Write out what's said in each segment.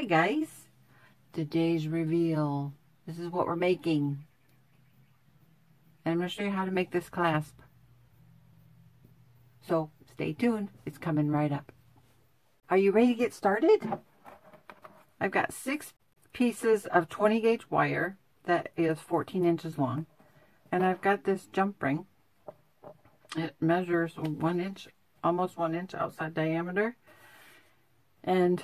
guys, today's reveal. This is what we're making. And I'm going to show you how to make this clasp. So stay tuned, it's coming right up. Are you ready to get started? I've got 6 pieces of 20 gauge wire that is 14 inches long. And I've got this jump ring. It measures 1 inch, almost 1 inch outside diameter. And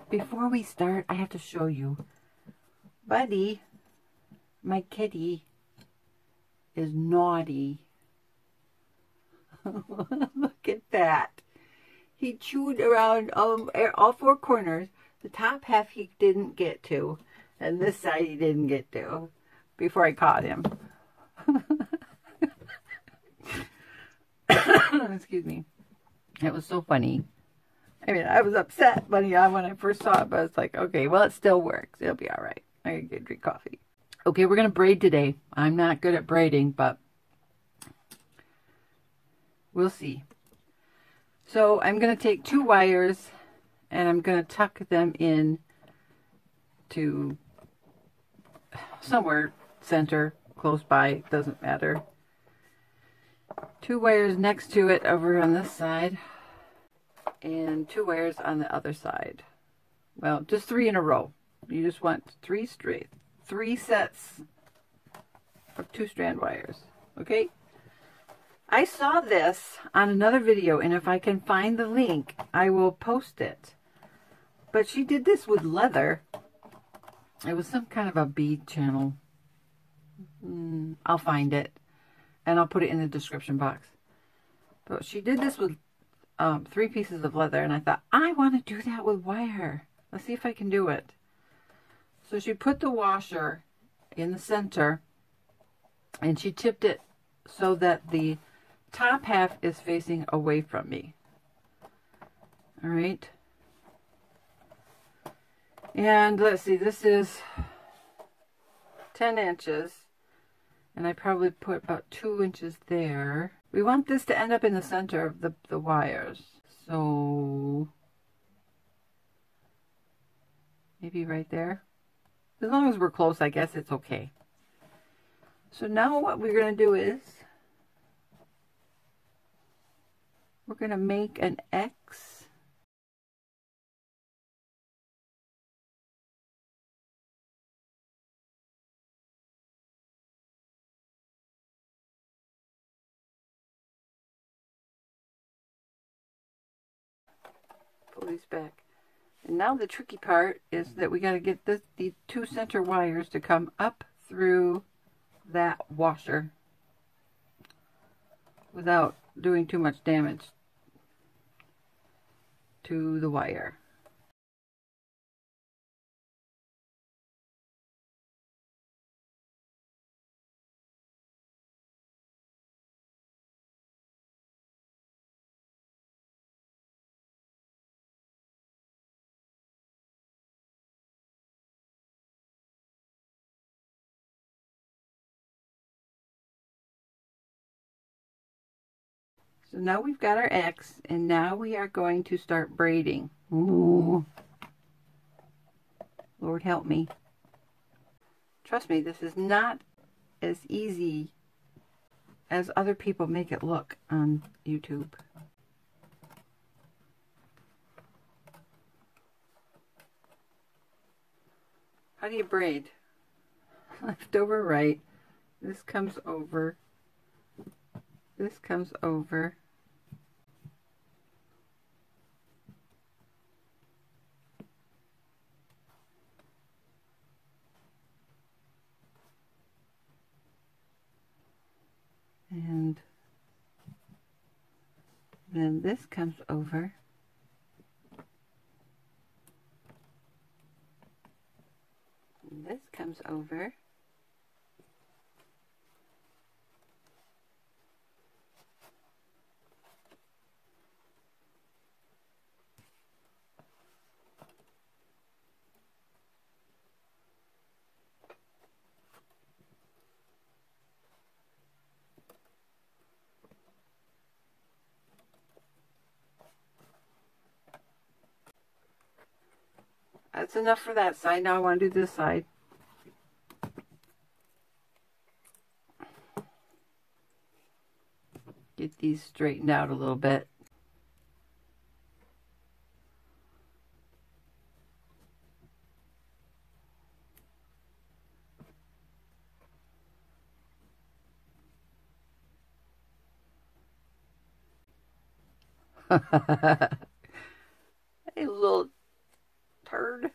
before we start, I have to show you. Buddy, my kitty, is naughty. Look at that. He chewed around all 4 corners. The top half he didn't get to, and this side he didn't get to before I caught him. Excuse me. It was so funny. I mean, I was upset when I first saw it, but it's like, okay, well, it still works. It'll be all right. I can get drink coffee. Okay, we're going to braid today. I'm not good at braiding, but we'll see. So I'm going to take 2 wires and I'm going to tuck them in to somewhere center, close by, doesn't matter. 2 wires next to it over on this side and 2 wires on the other side. Well, just 3 in a row. You just want 3 sets of 2-strand wires. Okay? I saw this on another video, and if I can find the link, I will post it. But she did this with leather. It was some kind of a bead channel. I'll find it, and I'll put it in the description box. But she did this with 3 pieces of leather, and I thought, I want to do that with wire. Let's see if I can do it. So she put the washer in the center, and she tipped it so that the top half is facing away from me. All right. And let's see, this is 10 inches, and I probably put about 2 inches there. We want this to end up in the center of the wires. So maybe right there. As long as we're close, I guess it's okay. So now what we're going to do is we're going to make an X. Pull these back. And now the tricky part is that we got to get the 2 center wires to come up through that washer without doing too much damage to the wire. So now we've got our X, and now we are going to start braiding. Ooh. Lord help me. Trust me, this is not as easy as other people make it look on YouTube. How do you braid? Left over right. This comes over. This comes over. And then this comes over. And this comes over. That's enough for that side. Now I want to do this side. Get these straightened out a little bit. Hey, little turd.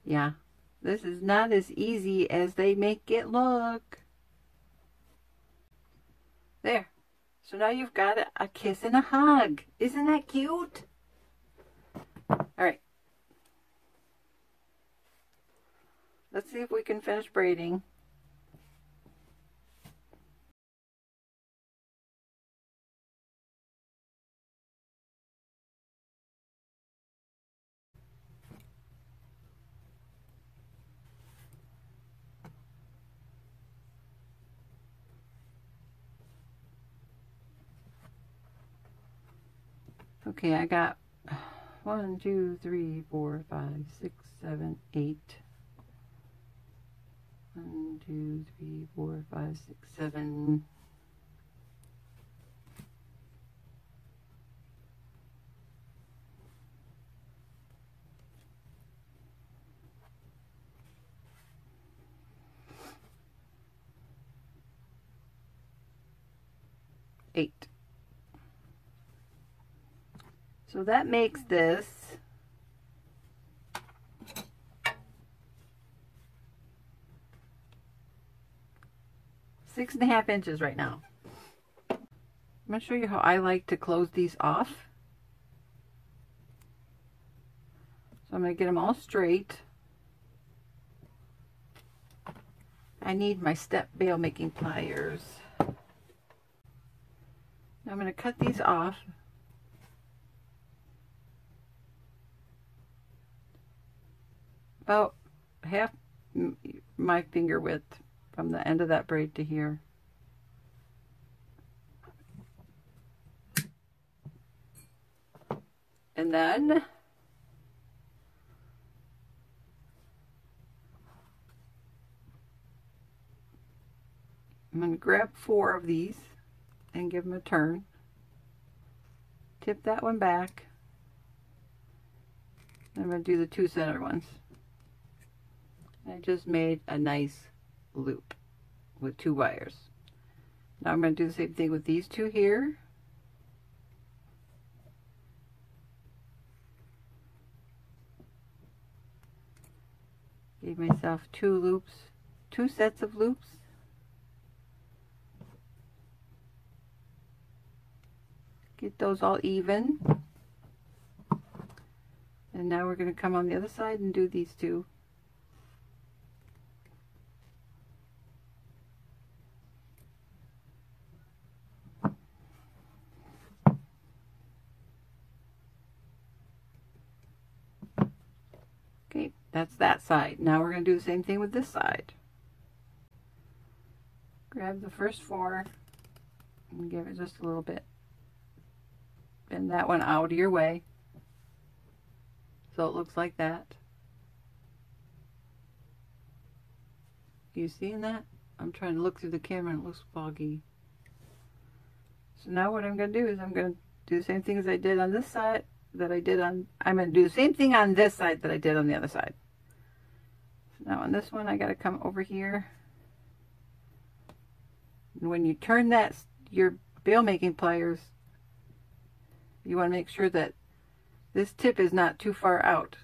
Yeah, this is not as easy as they make it look. There. So now you've got a kiss and a hug. Isn't that cute? All right. Let's see if we can finish braiding. Okay, I got 1, 2, 3, 4, 5, 6, 7, 8. 1, 2, 3, 4, 5, 6, 7. Eight. So that makes this 6.5 inches right now. I'm going to show you how I like to close these off. So I'm going to get them all straight. I need my step bail making pliers. Now I'm going to cut these off. About half my finger width from the end of that braid to here. And then I'm going to grab 4 of these and give them a turn. Tip that one back. I'm going to do the 2 center ones. I just made a nice loop with 2 wires. Now I'm going to do the same thing with these 2 here. Gave myself 2 loops, 2 sets of loops. Get those all even. And now we're going to come on the other side and do these 2. Okay, that's that side. Now we're going to do the same thing with this side. Grab the first 4 and give it just a little bit. Bend that one out of your way so it looks like that. You seeing that? I'm trying to look through the camera and it looks foggy. So now what I'm going to do is I'm going to do the same thing as I did on this side that I did on, I'm going to do the same thing on this side that I did on the other side. So now on this one I got to come over here. And when you turn that, your bail making pliers, you want to make sure that this tip is not too far out.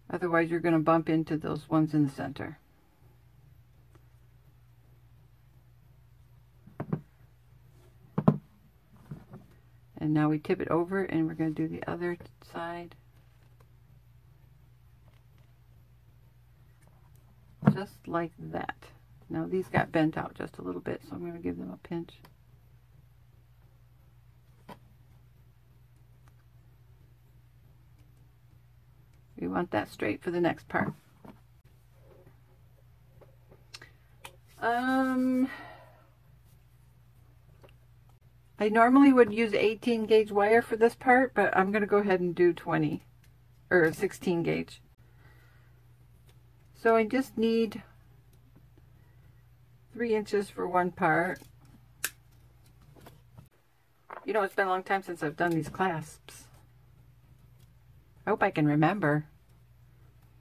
Otherwise you're going to bump into those ones in the center. And now we tip it over and we're going to do the other side. Just like that. Now these got bent out just a little bit, so I'm going to give them a pinch. We want that straight for the next part. I normally would use 18 gauge wire for this part, but I'm going to go ahead and do 20 or 16 gauge. So I just need 3 inches for one part. You know, it's been a long time since I've done these clasps. I hope I can remember.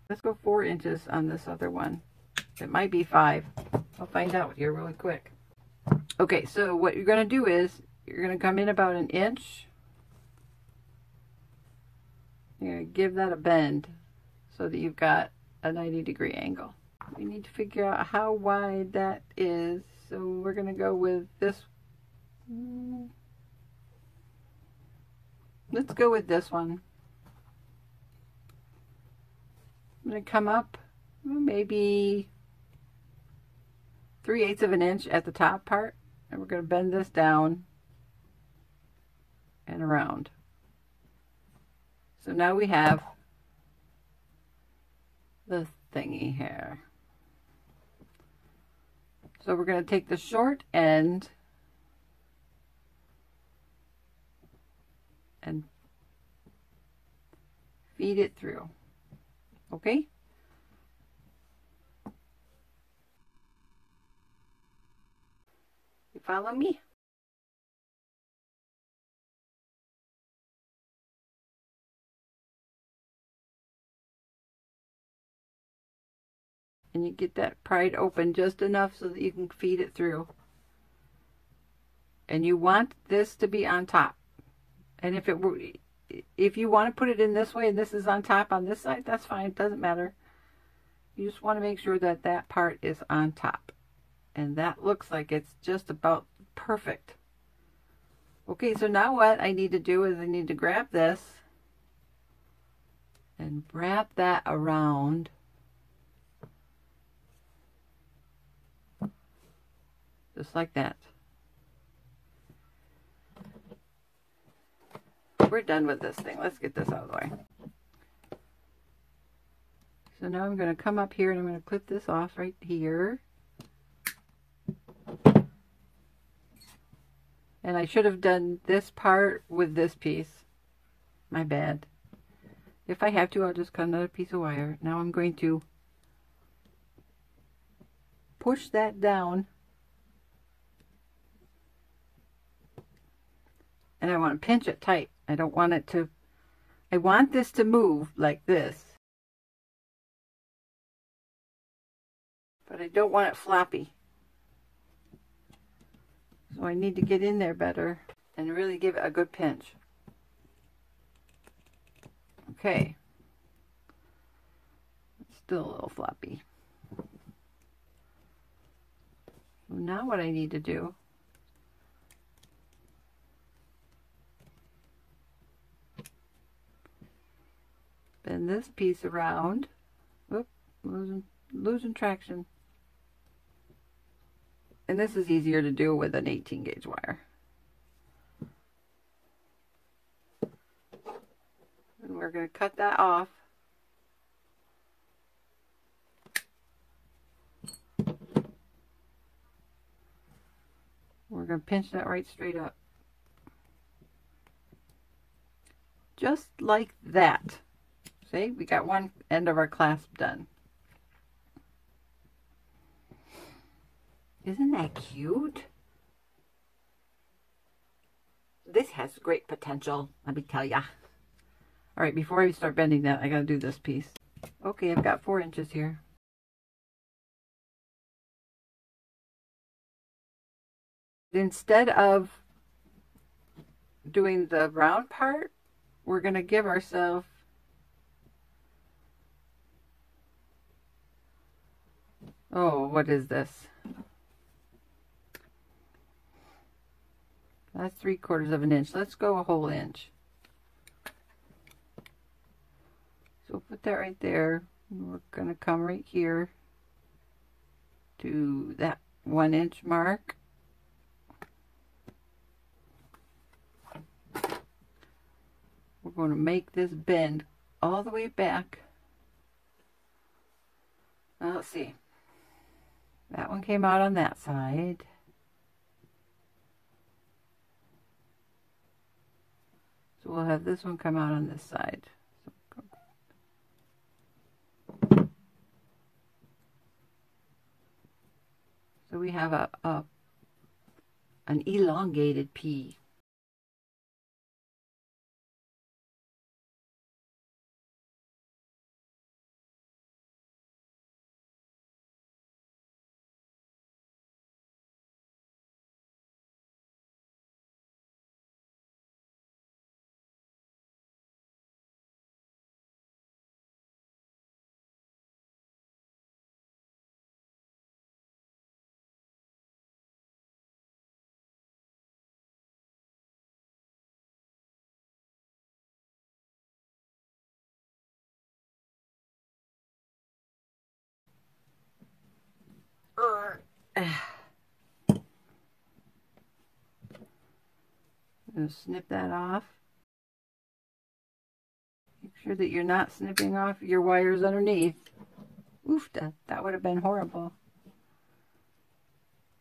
Let's go 4 inches on this other one. It might be 5. I'll find out here really quick. Okay, so what you're going to do is you're going to come in about 1 inch. You're going to give that a bend so that you've got a 90-degree angle. We need to figure out how wide that is. So we're going to go with this. Let's go with this one. I'm going to come up maybe 3/8 of an inch at the top part, and we're going to bend this down and around. So now we have the thingy here. So we're going to take the short end and feed it through. Okay? You follow me? And you get that pried open just enough so that you can feed it through. And you want this to be on top. And if you want to put it in this way and this is on top on this side, that's fine. It doesn't matter. You just want to make sure that that part is on top. And that looks like it's just about perfect. Okay, so now what I need to do is I need to grab this and wrap that around just like that. We're done with this thing. Let's get this out of the way. So now I'm going to come up here and I'm going to clip this off right here. And I should have done this part with this piece. My bad. If I have to, I'll just cut another piece of wire. Now I'm going to push that down. And I want to pinch it tight. I don't want it to, I want this to move like this. But I don't want it floppy. So I need to get in there better and really give it a good pinch. Okay. It's still a little floppy. So now what I need to do, bend this piece around. Oop, losing traction. And this is easier to do with an 18 gauge wire. And we're going to cut that off. We're going to pinch that right straight up. Just like that. See, we got one end of our clasp done. Isn't that cute? This has great potential, let me tell ya. All right, before I start bending that, I gotta do this piece. Okay, I've got 4 inches here. Instead of doing the round part, we're gonna give ourselves what is this? That's 3/4 of an inch. Let's go a whole inch. So put that right there. We're going to come right here to that 1 inch mark. We're going to make this bend all the way back let's see. That one came out on that side. So we'll have this one come out on this side. So we have an elongated P. Snip that off. Make sure that you're not snipping off your wires underneath. Oof, that would have been horrible.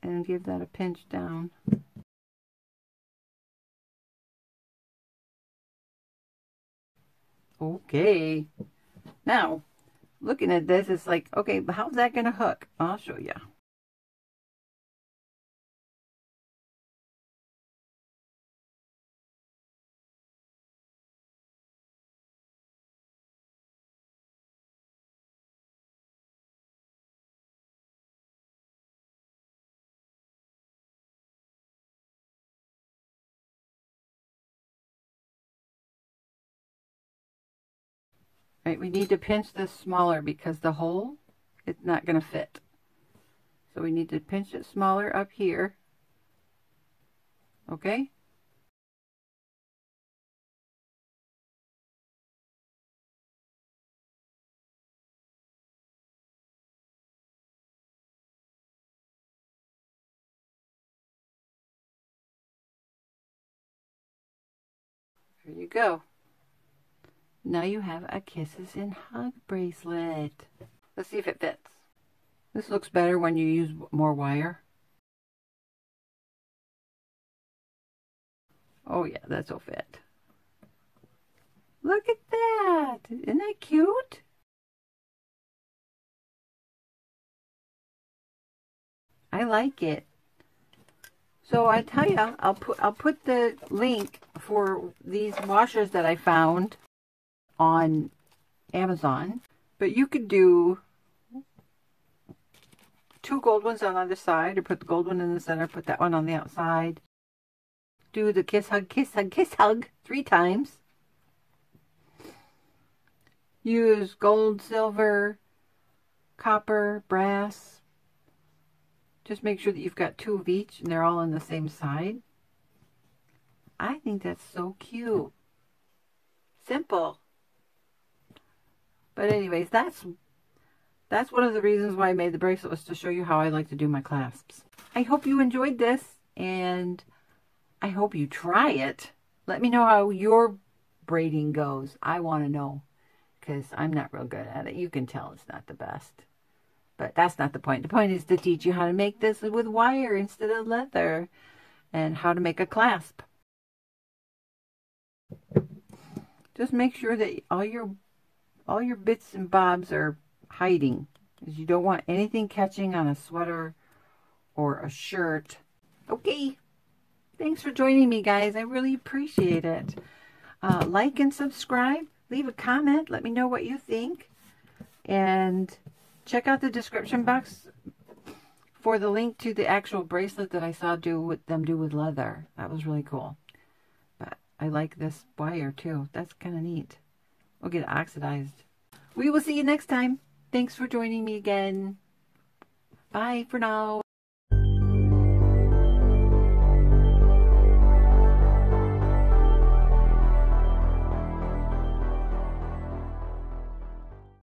And give that a pinch down. Okay. Now, looking at this, it's like, okay, but how's that going to hook? I'll show you. Right, we need to pinch this smaller because the hole, it's not going to fit. So we need to pinch it smaller up here. Okay? There you go. Now you have a Kisses and Hug bracelet. Let's see if it fits. This looks better when you use more wire. Oh yeah, that'll fit. Look at that! Isn't that cute? I like it. So I tell you, I'll put the link for these washers that I found on Amazon. But you could do 2 gold ones on either side, or put the gold one in the center, put that one on the outside. Do the kiss, hug, kiss, hug, kiss, hug 3 times. Use gold, silver, copper, brass. Just make sure that you've got 2 of each and they're all on the same side. I think that's so cute. Simple. But anyways, that's one of the reasons why I made the bracelet, was to show you how I like to do my clasps. I hope you enjoyed this, and I hope you try it. Let me know how your braiding goes. I want to know, because I'm not real good at it. You can tell it's not the best. But that's not the point. The point is to teach you how to make this with wire instead of leather, and how to make a clasp. Just make sure that all your bits and bobs are hiding, because you don't want anything catching on a sweater or a shirt. Okay, thanks for joining me, guys. I really appreciate it. Like and subscribe. Leave a comment. Let me know what you think. And check out the description box for the link to the actual bracelet that I saw them do with leather. That was really cool. But I like this wire too. That's kind of neat. We'll get it oxidized. We will see you next time. Thanks for joining me again. Bye for now.